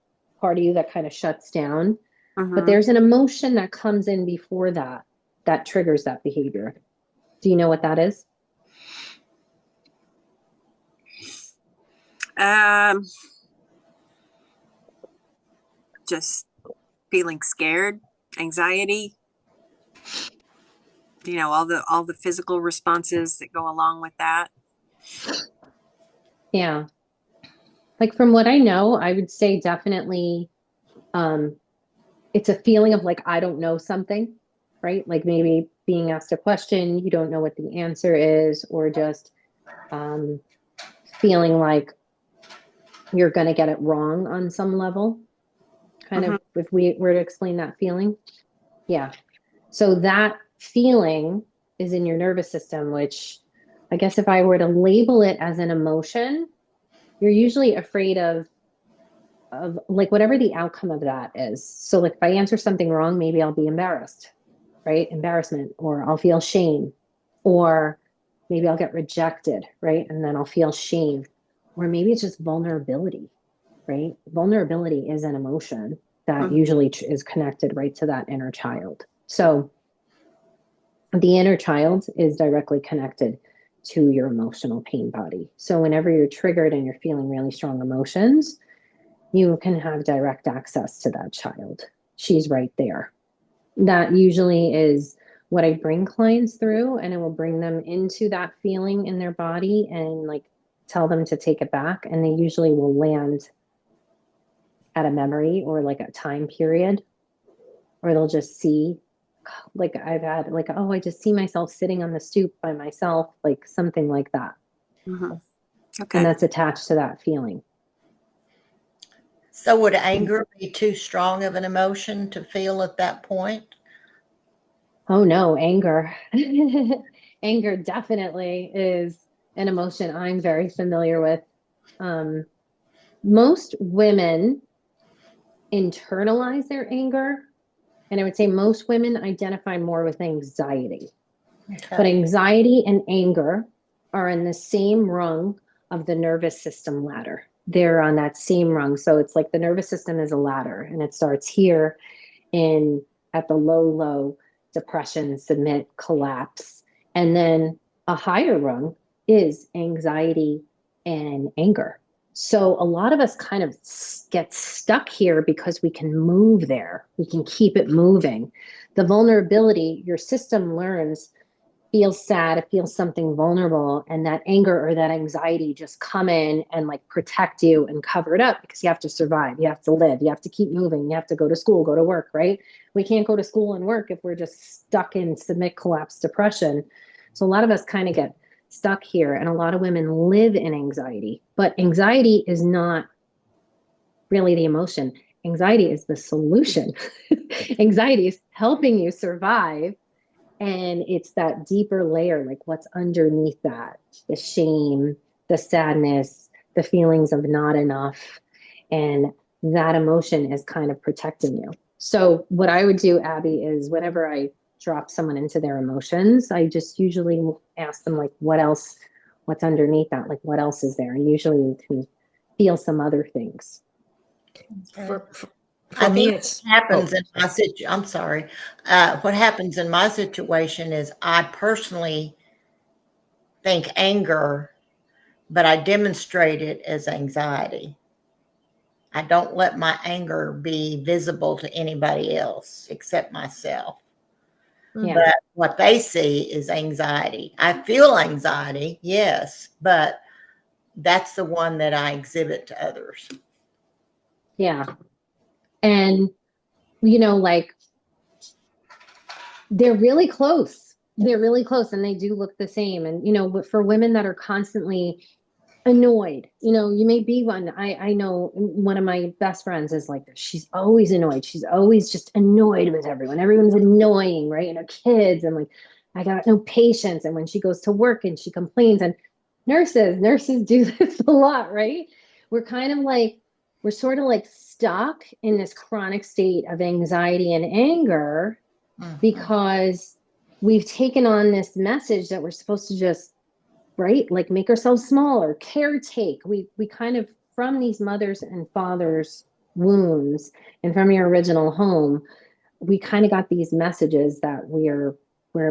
Speaker 2: part of you that kind of shuts down. But there's an emotion that comes in before that, that triggers that behavior. Do you know what that is?
Speaker 1: Just feeling scared, anxiety, you know, all the physical responses that go along with that.
Speaker 2: Yeah. Like from what I know, I would say definitely it's a feeling of like, I don't know something, right? Like maybe being asked a question, you don't know what the answer is, or just feeling like you're going to get it wrong on some level. Kind of, if we were to explain that feeling. Yeah. So that feeling is in your nervous system, which I guess if I were to label it as an emotion, you're usually afraid of like whatever the outcome of that is. So like if I answer something wrong, maybe I'll be embarrassed, right? Embarrassment, or I'll feel shame, or maybe I'll get rejected, right? And then I'll feel shame, or maybe it's just vulnerability, right? Vulnerability is an emotion that usually is connected right to that inner child. So the inner child is directly connected to your emotional pain body. So whenever you're triggered and you're feeling really strong emotions, you can have direct access to that child. She's right there. That usually is what I bring clients through, and it will bring them into that feeling in their body and like tell them to take it back. And they usually will land at a memory or like a time period, or they'll just see, like I've had like, oh, I just see myself sitting on the stoop by myself, like something like that.
Speaker 1: Okay.
Speaker 2: And that's attached to that feeling.
Speaker 4: So would anger be too strong of an emotion to feel at that point?
Speaker 2: Oh no, anger. Anger definitely is an emotion I'm very familiar with. Most women internalize their anger, and I would say most women identify more with anxiety.
Speaker 4: Okay.
Speaker 2: But anxiety and anger are in the same rung of the nervous system ladder. they're on that same rung. So it's like the nervous system is a ladder, and it starts here in at the low depression, submit, collapse. And then a higher rung is anxiety and anger. So a lot of us kind of get stuck here because we can move there. We can keep it moving. The vulnerability, your system learns, feels sad, it feels something vulnerable, and that anger or that anxiety just come in and like protect you and cover it up because you have to survive, you have to live, you have to keep moving, you have to go to school, go to work, right? We can't go to school and work if we're just stuck in submit, collapse, depression. So a lot of us kind of get stuck here, and a lot of women live in anxiety, but anxiety is not really the emotion. Anxiety is the solution. Anxiety is helping you survive. And it's that deeper layer, like what's underneath that, the shame, the sadness, the feelings of not enough. And that emotion is kind of protecting you. So what I would do, Abby, is whenever I drop someone into their emotions, I just usually ask them like, what else, what's underneath that? Like, what else is there? And usually you can feel some other things.
Speaker 3: For me, it's
Speaker 4: happens in my situation. I'm sorry. What happens in my situation is I personally think anger, but I demonstrate it as anxiety. I don't let my anger be visible to anybody else except myself.
Speaker 2: Yeah.
Speaker 4: But what they see is anxiety. I feel anxiety, yes, but that's the one that I exhibit to others.
Speaker 2: Yeah. And, you know, like they're really close. They're really close and they do look the same. And, you know, but for women that are constantly annoyed, you know, you may be one. I know one of my best friends is like this. She's always annoyed. She's always just annoyed with everyone. Everyone's annoying, right? And her kids, and like, I got no patience. And when she goes to work and she complains, and nurses do this a lot, right? We're kind of like, we're sort of like stuck in this chronic state of anxiety and anger because we've taken on this message that we're supposed to just, right, like make ourselves smaller, caretake. We kind of, from these mothers and fathers wounds and from your original home, we kind of got these messages that we're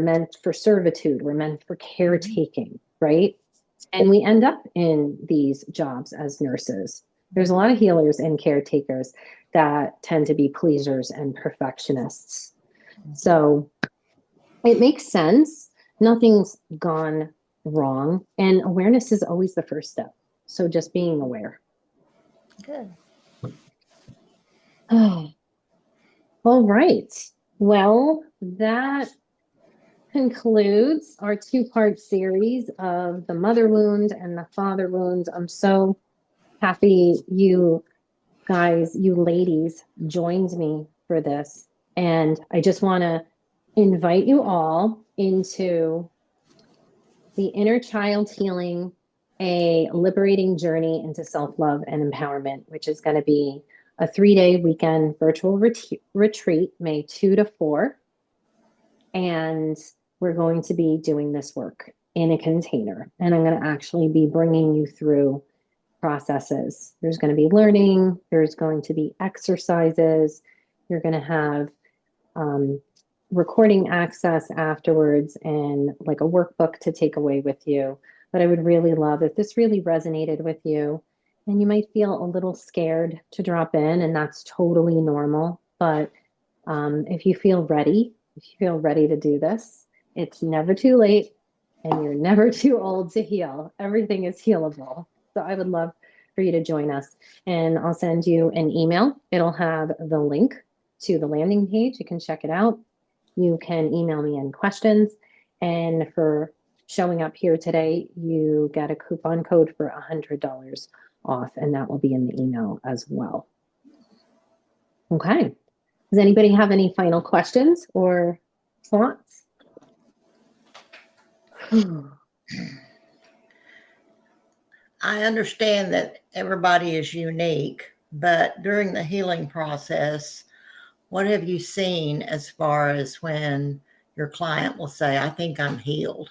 Speaker 2: meant for servitude, we're meant for caretaking, right? And we end up in these jobs as nurses. There's a lot of healers and caretakers that tend to be pleasers and perfectionists. So it makes sense. Nothing's gone wrong. And awareness is always the first step. So just being aware.
Speaker 4: Good.
Speaker 2: Oh. All right. Well, that concludes our two-part series of the mother wound and the father wound. I'm so happy you guys, you ladies, joined me for this. And I just want to invite you all into the Inner Child Healing, a liberating journey into self-love and empowerment, which is going to be a 3-day weekend virtual retreat, May 2 to 4. And we're going to be doing this work in a container. And I'm going to actually be bringing you through processes. There's going to be learning, there's going to be exercises, you're going to have recording access afterwards and like a workbook to take away with you. But I would really love if this really resonated with you, and you might feel a little scared to drop in, and that's totally normal. But if you feel ready, to do this, it's never too late and you're never too old to heal. Everything is healable. So I would love for you to join us, and I'll send you an email. It'll have the link to the landing page. You can check it out. You can email me any questions. And for showing up here today, you get a coupon code for $100 off, and that will be in the email as well. Okay. Does anybody have any final questions or thoughts?
Speaker 4: I understand that everybody is unique, but during the healing process, what have you seen as far as when your client will say, I think I'm healed?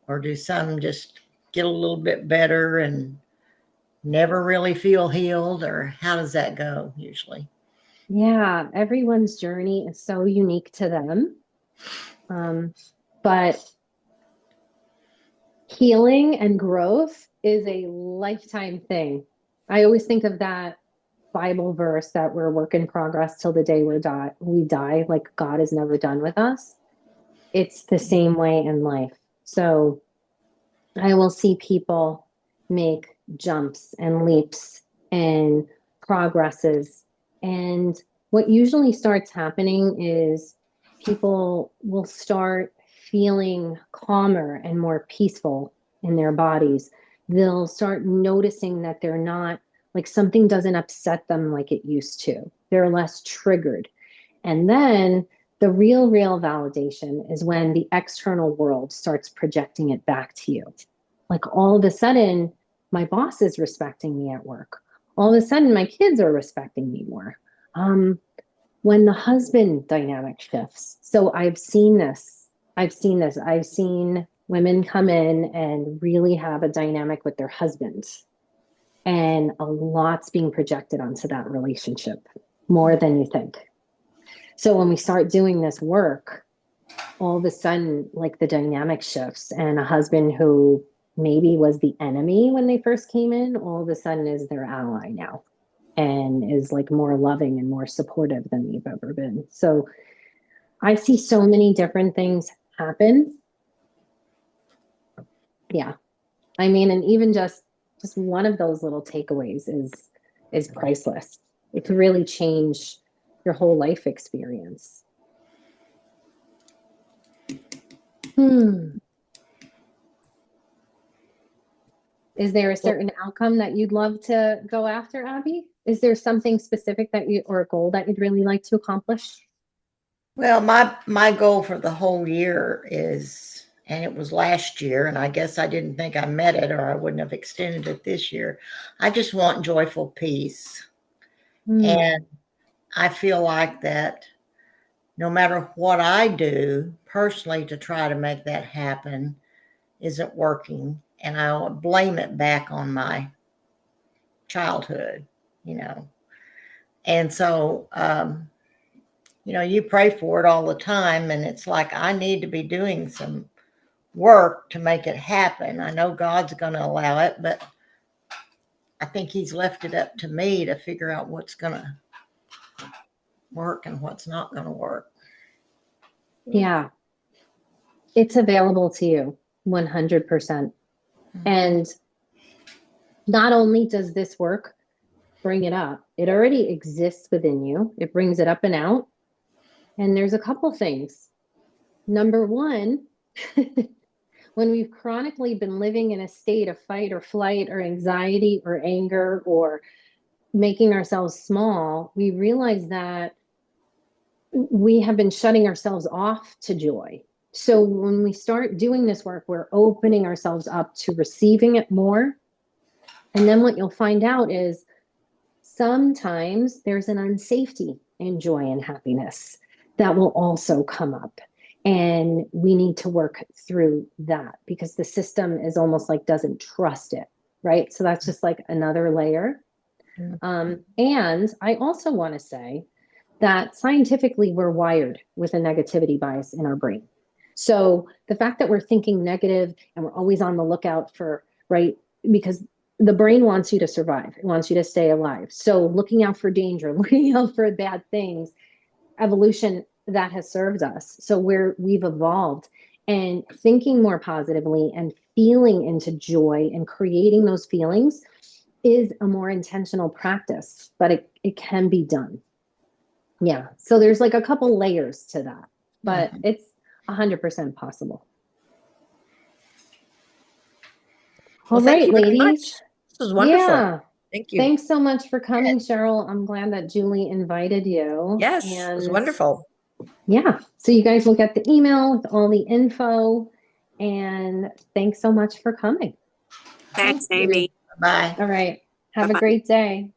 Speaker 4: Or do some just get a little bit better and never really feel healed, or how does that go usually?
Speaker 2: Yeah, everyone's journey is so unique to them. But healing and growth is a lifetime thing. I always think of that Bible verse that we're work in progress till the day we die, like God is never done with us. It's the same way in life. So I will see people make jumps and leaps and progresses. And what usually starts happening is people will start feeling calmer and more peaceful in their bodies. They'll start noticing that they're not like something doesn't upset them like it used to. They're less triggered. And then the real validation is when the external world starts projecting it back to you. Like all of a sudden, my boss is respecting me at work. All of a sudden, my kids are respecting me more. When the husband dynamic shifts. So I've seen this. I've seen women come in and really have a dynamic with their husbands. And a lot's being projected onto that relationship, more than you think. So when we start doing this work, all of a sudden, like the dynamic shifts, and a husband who maybe was the enemy when they first came in, all of a sudden is their ally now and is like more loving and more supportive than they've ever been. So I see so many different things happen. Yeah. I mean, and even just one of those little takeaways is priceless. It can really change your whole life experience. Is there a certain outcome that you'd love to go after, Abby? Is there something specific that you, or a goal that you'd really like to accomplish?
Speaker 4: Well, my goal for the whole year is, and it was last year, and I guess I didn't think I met it, or I wouldn't have extended it this year. I just want joyful peace. And I feel like that no matter what I do personally to try to make that happen isn't working. And I'll blame it back on my childhood, you know. And so, you pray for it all the time. And it's like, I need to be doing some work to make it happen. I know God's going to allow it, but I think He's left it up to me to figure out what's going to work and what's not going to work.
Speaker 2: Yeah. It's available to you 100%. And not only does this work bring it up, it already exists within you. It brings it up and out. And there's a couple things. Number one, when we've chronically been living in a state of fight or flight or anxiety or anger or making ourselves small, we realize that we have been shutting ourselves off to joy. So when we start doing this work, we're opening ourselves up to receiving it more. And then what you'll find out is sometimes there's an unsafety in joy and happiness that will also come up. And we need to work through that because the system is almost like doesn't trust it, right? So that's just like another layer. And I also want to say that scientifically we're wired with a negativity bias in our brain. So the fact that we're thinking negative and we're always on the lookout for, right, because the brain wants you to survive. It wants you to stay alive. So looking out for danger, looking out for bad things, evolution, that has served us. So we've evolved, and thinking more positively and feeling into joy and creating those feelings is a more intentional practice, but it can be done. Yeah. So there's like a couple layers to that, but it's 100% possible. All right, ladies.
Speaker 3: This was wonderful.
Speaker 2: Yeah.
Speaker 3: Thank you.
Speaker 2: Thanks so much for coming, Cheryl. I'm glad that Julie invited you.
Speaker 3: Yes, it was wonderful.
Speaker 2: Yeah. So you guys will get the email with all the info. And thanks so much for coming.
Speaker 1: Thanks, Amy.
Speaker 4: Bye.
Speaker 2: All right. Have
Speaker 1: Bye-bye.
Speaker 2: a great day.